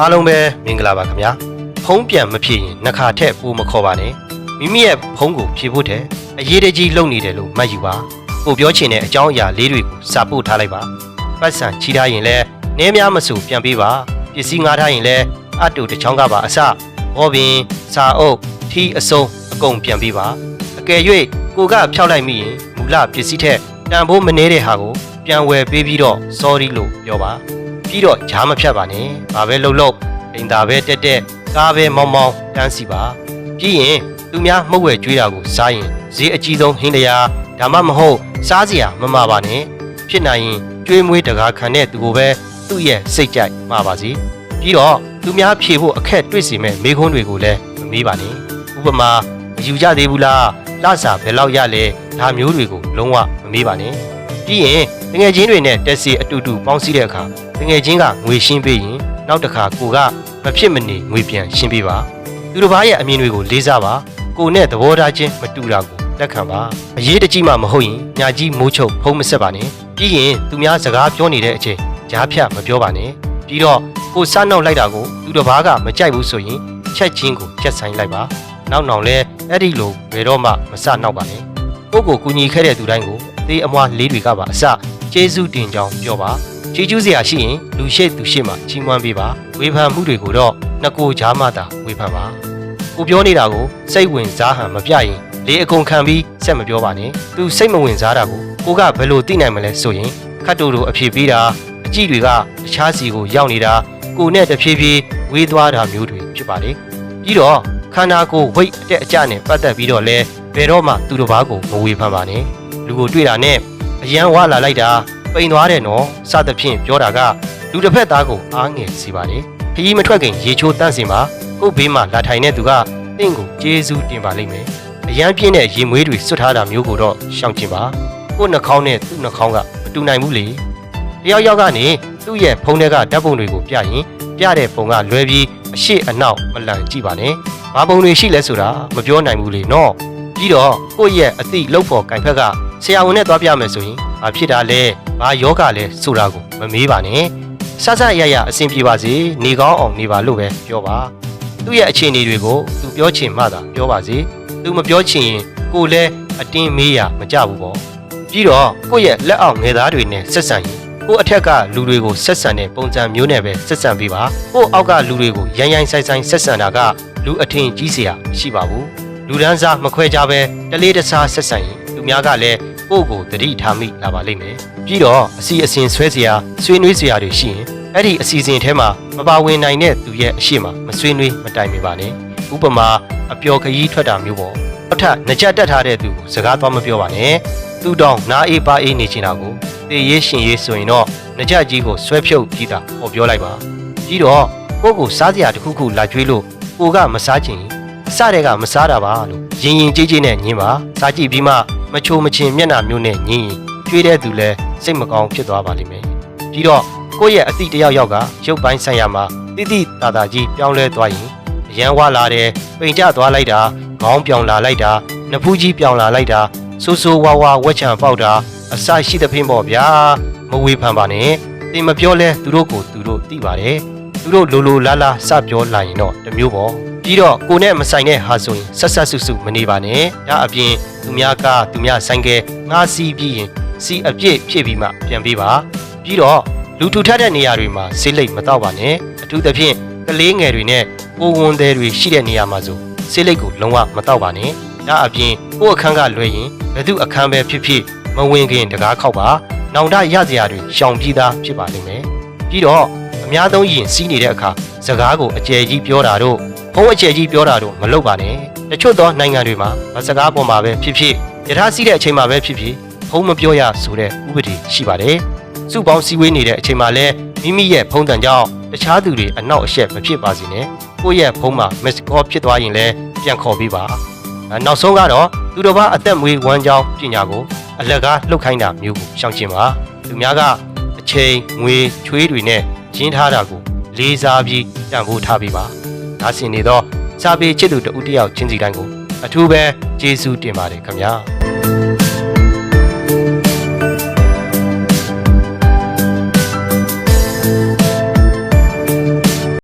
အားလုံးပဲမင်္ဂလာပါခင်ဗျာဖုံးပြန်မဖြစ်ရင်နှခါထက်ပိုမခေါ်ပါနဲ့မိမိရဲ့ဖုံးကိုဖြေဖို့တဲ့အရေးတကြီးလုပ်နေတယ်လို့မှတ်ယူပါကိုပြောချင်တဲ့အကြောင်းအရာလေးတွေကိုစာပို့ထားလိုက်ပါပတ်စံချီထားရင်လည်းနည်းများမစုပြန်ပေးပါပစ္စည်းငှားထားရင်လည်းအတူတစ်ချောင်းကပါအစဘောပင်စာအုပ်ထီးအစုံအကုန်ပြန်ပေးပါအကယ်၍ကိုကဖျောက်လိုက်မိရင်မူလပစ္စည်းထက်တန်ဖိုးမနှဲတဲ့ဟာကိုပြန်ဝယ်ပေးပြီးတော့ sorry လို့ပြောပါပြီးတော့ဂျားမဖြတ်ပါနဲ့ဘာပဲလုပ်လို့အိမ်သာပဲတက်တက်ကားပဲမောင်းမောင်းတန်းစီပါပြီးရင်သူများမှုတ်ဝဲကြွေးတာကိုစားရင်ဈေးအကြီးဆုံးဟင်းတရားဒါမှမဟုတ်စားစရာမမှာပါနဲ့ဖြစ်နိုင်ရင်ကြွေးမွေးတကားခံတဲ့သူကိုပဲသူ့ရဲ့စိတ်ကြိုက်မှာပါစီပြီးတော့သူများဖြေဖို့အခက်တွေ့စီမဲ့မိခွန်းတွေကိုလည်းမမေးပါနဲ့ဥပမာမယူကြသေးဘူးလားလစာဘယ်လောက်ရလဲဒါမျိုးတွေကိုလုံးဝမမေးပါနဲ့ပြီးရင်တငယ်ချင်းတွေနဲ့တက်စီအတူတူပေါင်းစည်းတဲ့အခါတငယ်ချင်းကငွေရှင်းပေးရင်နောက်တစ်ခါကိုကမဖြစ်မနေငွေပြန်ရှင်းပေးပါသူတစ်ပါးရဲ့အမြင်တွေကိုလေးစားပါကိုနဲ့သဘောထားချင်းမတူတာကိုလက်ခံပါအရေးတကြီးမှမဟုတ်ရင်ညာကြီးမိုးချုပ်ဖုံးမဆက်ပါနဲ့ပြီးရင်သူများစကားပြောနေတဲ့အချိန်ကြားဖြတ်မပြောပါနဲ့ပြီးတော့ကိုစားနှောက်လိုက်တာကိုသူတစ်ပါးကမကြိုက်ဘူးဆိုရင်ချက်ချင်းကိုချက်ဆိုင်လိုက်ပါနောက်လဲအဲ့ဒီလိုဘယ်တော့မှမစနှောက်ပါနဲ့ကိုကူညီခဲ့တဲ့သူတိုင်းကိုအသေးအမွှားလေးတွေကပါအစကျေးဇူးတင်ကြောင်းပြောပါချီးကျူးစရာရှိရင်လူရှိသူရှိမှချီးမွမ်းပေးပါဝေဖန်မှုတွေကိုတော့နှစ်ကိုကြားမှသာဝေဖန်ပါကိုပြောနေတာကိုစိတ်ဝင်စားဟန်မပြရင်လေအကုန်ခံပြီးဆက်မပြောပါနဲ့သူစိတ်မဝင်စားတာကိုကဘယ်လိုသိနိုင်မလဲဆိုရင်ခတ်တူတို့အဖြေပေးတာအကြည့်တွေကတခြားစီကိုရောက်နေတာကိုနဲ့တဖြည်းဖြည်းဝေးသွားတာမျိုးတွေဖြစ်ပါလေပြီးတော့ခန္ဓာကိုယ်ဝိတ်အတက်အကျနဲ့ပတ်သက်ပြီးတော့လဲဘယ်တော့မှသူတစ်ပါးကိုမဝေဖန်ပါနဲ့လူကိုတွေ့တာနဲ့အရန်ဝါလာလိုက်တာပိန်သွားတယ်နော်စသဖြင့်ပြောတာကလူတစ်ဖက်သားကိုအားငယ်စေပါလေခရီးမထွက်ခင်ရေချိုးတန့်စင်ပါကို့ဘေးမှာလာထိုင်တဲ့သူကတင့်ကိုကျေးဇူးတင်ပါလိမ့်မယ်အရန်ပြင်းတဲ့ရေမွေးတွေစွတ်ထားတာမျိုးကိုတော့ရှောင်ကျင်ပါကို့နှာခေါင်းနဲ့သူ့နှာခေါင်းကမတူနိုင်ဘူးလေတယောက်ယောက်ကနေသူ့ရဲ့ဖုန်းထဲကဓာတ်ပုံတွေကိုပြရင်ပြတဲ့ပုံကလွဲပြီးအရှိအနောက်မလန်ကြည့်ပါနဲ့ဘာပုံတွေရှိလဲဆိုတာမပြောနိုင်ဘူးလေနော်ပြီးတော့ကိုယ့်ရဲ့အသိလောက်ဖို့ကင်ဖက်ကဆရာဝန်နဲ့သွားပြမယ်ဆိုရင်ဘာဖြစ်တာလဲဘာယောဂလဲဆိုတာကိုမမေးပါနဲ့ဆဆရရအဆင်ပြေပါစေနေကောင်းအောင်နေပါလို့ပဲပြောပါသူ့ရဲ့အခြေအနေတွေကိုသူပြောချင်မှသာပြောပါစေသူမပြောချင်ရင်ကိုလည်းအတင်းမေးရမကြဘူးပေါ့ပြီးတော့ကိုယ့်ရဲ့လက်အောက်ငယ်သားတွေနဲ့ဆက်ဆံရင်ကိုအထက်ကလူတွေကိုဆက်ဆံတဲ့ပုံစံမျိုးနဲ့ပဲဆက်ဆံပေးပါကိုအောက်ကလူတွေကိုရိုင်းဆိုင်ဆက်ဆံတာကလူအထင်ကြီးเสียမရှိပါဘူးလူဒန်းစားမခွဲကြပဲတလေးတစားဆက်ဆံရင်သူများကလည်းကိုကိုတတိထားမိလာပါလိမ့်မယ်ပြီးတော့အစီအစဉ်ဆွဲเสียဆွေးနွေးเสียတွေရှိရင်အဲ့ဒီအစီအစဉ်ထဲမှာမပါဝင်နိုင်တဲ့သူရဲ့အရှိမမဆွေးနွေးမတိုင်မိပါနဲ့ဥပမာအပျော်ခရီးထွက်တာမျိုးပေါ့အထက်နှကြက်တက်ထားတဲ့သူကိုစကားသွားမပြောပါနဲ့သူတောင်နားအေးပါအေးနေချင်တာကိုတေးရေးရှင်ရေးဆိုရင်တော့နှကြက်ကြီးကိုဆွဲဖြုတ်ပြီးတာဟောပြောလိုက်ပါပြီးတော့ကိုစားစရာတစ်ခုခုလာကြွေးလို့ကိုကမစားချင်စတဲ့ကမစားတာပါလို့ရင်ကြေးကြေးနဲ့ညင်းပါစားကြည့်ပြီးမှမချိုမချင်မျက်နှာမျိုးနဲ့ညင်းရင်ကျွေးတဲ့သူလည်းစိတ်မကောင်းဖြစ်သွားပါလိမ့်မယ်ပြီးတော့ကိုယ့်ရဲ့အတိတယောက်ယောက်ကရုပ်ပိုင်းဆိုင်ရာမှာတိတိတာတာကြီးပြောင်းလဲသွားရင်အရန်ဝါလာတယ်ပိန်ကျသွားလိုက်တာခေါင်းပြောင်လာလိုက်တာနဖူးကြီးပြောင်လာလိုက်တာဆိုးဆိုးဝါဝါဝက်ချံပေါက်တာအစရှိသဖြင့်ပေါ့ဗျာမဝေဖန်ပါနဲ့တင်မပြောလဲသူတို့ကိုသူတို့သိပါတယ်သူတို့လိုလားလားစပြောလာရင်တော့တမျိုးပေါ့ပြီးတော့ကိုနဲ့မဆိုင်တဲ့ဟာဆိုရင်ဆက်ဆက်ဆုစုမနေပါနဲ့ဒါအပြင်သူများကသူများဆိုင်ကဲငါစီးပြီးရင်စီအပြည့်ဖြည့်ပြီးမှပြန်ပေးပါပြီးတော့လူထူထပ်တဲ့နေရာတွေမှာဆေးလိပ်မတော့ပါနဲ့အထူးသဖြင့်ကလေးငယ်တွေနဲ့ပိုးဝန်သေးတွေရှိတဲ့နေရာမှာဆိုဆေးလိပ်ကိုလုံးဝမတော့ပါနဲ့ဒါအပြင်ကိုယ့်အခန်းကလွှဲရင်ဘယ်သူအခန်းပဲဖြစ်ဖြစ်မဝင်ခင်တကားခောက်ပါနောင်တရစရာတွေရှောင်ပြီးသားဖြစ်ပါလိမ့်မယ်ပြီးတော့အများဆုံးရင်စီးနေတဲ့အခါစကားကိုအကျယ်ကြီးပြောတာတို့ဖုံးအကျယ်ကြီးပြောတာတို့မလုပ်ပါနဲ့တချို့သောနိုင်ငံတွေမှာစကားပေါ်မှာပဲဖြစ်ဖြစ်ယထာစီးတဲ့အချိန်မှာပဲဖြစ်ဖြစ်ဖုံးမပြောရဆိုတဲ့ဥပဒေရှိပါတယ်စုပေါင်းစည်းဝေးနေတဲ့အချိန်မှာလဲမိမိရဲ့ဖုံးတန်ကြောင့်တခြားသူတွေအနောက်အရှက်မဖြစ်ပါစေနဲ့ကိုယ့်ရဲ့ဖုံးမှာမက်စကောဖြစ်သွားရင်လဲပြန်ခေါ်ပေးပါနောက်ဆုံးကတော့သူတစ်ပါးအသက်မွေးဝမ်းကြောင်းပညာကိုအလကားလှုပ်ခိုင်းတာမျိုးကိုရှောင်ကျဉ်ပါသူများကအချိန်ငွေချွေးတွေနဲ့ရင်းထားတာကိုလေးစားပြီးတန်ဖိုးထားပေးပါဒါဆင်နေတော့စာပေချစ်သူတဦးတယောက်ချင်းစီတိုင်းကိုအထူးပဲကျေးဇူးတင်ပါတယ်ခင်ဗျာ